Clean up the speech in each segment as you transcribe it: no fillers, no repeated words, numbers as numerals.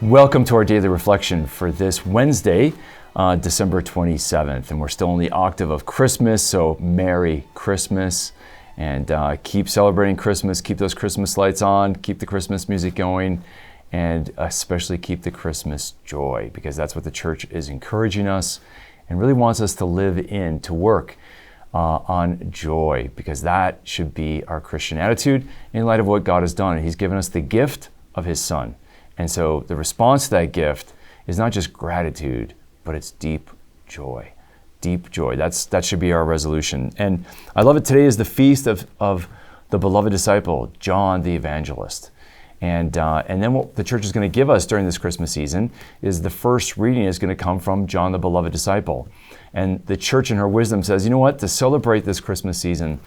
Welcome to our daily reflection for this Wednesday, December 27th. And we're still in the octave of Christmas, so Merry Christmas. And keep celebrating Christmas, keep those Christmas lights on, keep the Christmas music going, and especially keep the Christmas joy, because that's what the church is encouraging us and really wants us to live in, to work on joy, because that should be our Christian attitude in light of what God has done. He's given us the gift of His Son. And so the response to that gift is not just gratitude, but it's deep joy. Deep joy. That should be our resolution. And I love it. Today is the feast of the beloved disciple, John the Evangelist. And then what the church is going to give us during this Christmas season is the first reading is going to come from John the beloved disciple. And the church in her wisdom says, you know what, to celebrate this Christmas season,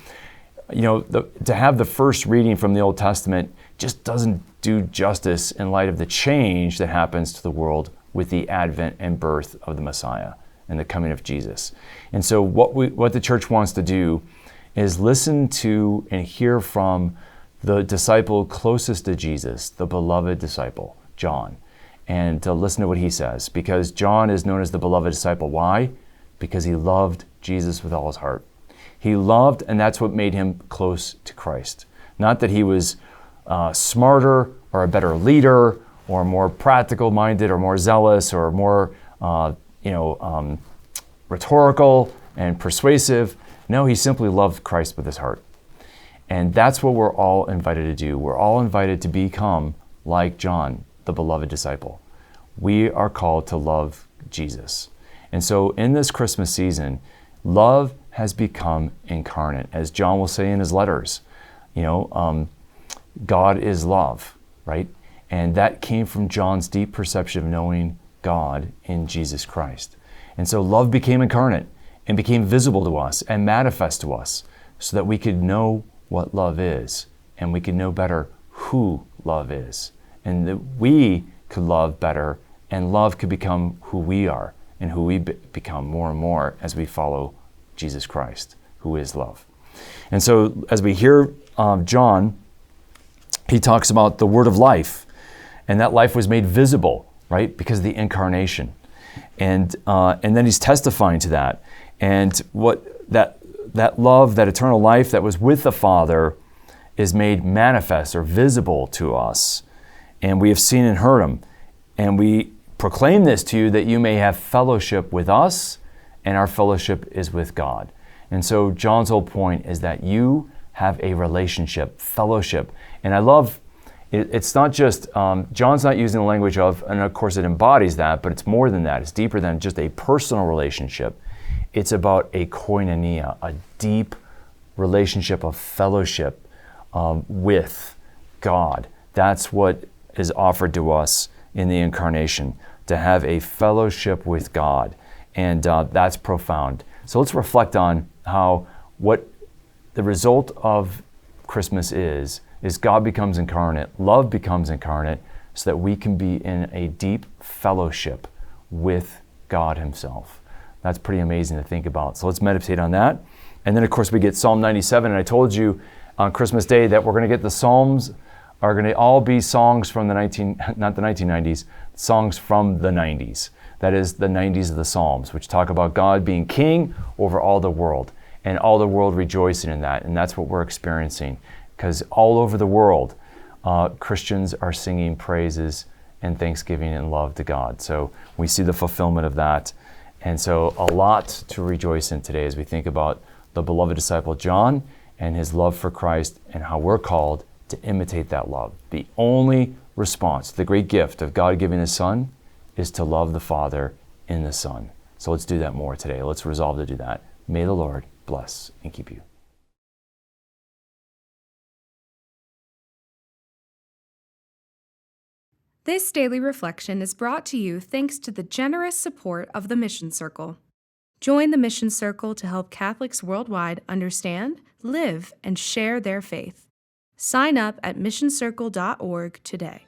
to have the first reading from the Old Testament just doesn't do justice in light of the change that happens to the world with the advent and birth of the Messiah and the coming of Jesus. And so what the church wants to do is listen to and hear from the disciple closest to Jesus, the beloved disciple, John, and to listen to what he says, because John is known as the beloved disciple. Why? Because he loved Jesus with all his heart. He loved, and that's what made him close to Christ. Not that he was smarter or a better leader or more practical minded or more zealous or more rhetorical and persuasive. No, he simply loved Christ with his heart. And that's what we're all invited to do. We're all invited to become like John, the beloved disciple. We are called to love Jesus. And so in this Christmas season, love has become incarnate. As John will say in his letters, God is love, right? And that came from John's deep perception of knowing God in Jesus Christ. And so love became incarnate and became visible to us and manifest to us so that we could know what love is and we could know better who love is, and that we could love better and love could become who we are and who we become more and more as we follow Jesus Christ, who is love. And so as we hear John, he talks about the word of life, and that life was made visible, right? Because of the incarnation. And then he's testifying to that. And what that love, that eternal life that was with the Father is made manifest or visible to us. And we have seen and heard him. And we proclaim this to you that you may have fellowship with us, and our fellowship is with God. And so John's whole point is that you have a relationship, fellowship. And I love, it's not just, John's not using the language of, and of course it embodies that, but it's more than that. It's deeper than just a personal relationship. It's about a koinonia, a deep relationship of fellowship with God. That's what is offered to us in the incarnation, to have a fellowship with God. And that's profound. So let's reflect on how what the result of Christmas is God becomes incarnate, love becomes incarnate, so that we can be in a deep fellowship with God Himself. That's pretty amazing to think about. So let's meditate on that. And then of course we get Psalm 97, and I told you on Christmas Day that we're going to get the Psalms are going to all be songs from the 1990s, songs from the 90s. That is the 90s of the Psalms, which talk about God being king over all the world and all the world rejoicing in that. And that's what we're experiencing, because all over the world, Christians are singing praises and thanksgiving and love to God. So we see the fulfillment of that. And so a lot to rejoice in today as we think about the beloved disciple John and his love for Christ and how we're called to imitate that love. The only response, the great gift of God giving His Son, is to love the Father in the Son. So let's do that more today. Let's resolve to do that. May the Lord bless and keep you. This daily reflection is brought to you thanks to the generous support of the Mission Circle. Join the Mission Circle to help Catholics worldwide understand, live, and share their faith. Sign up at missioncircle.org today.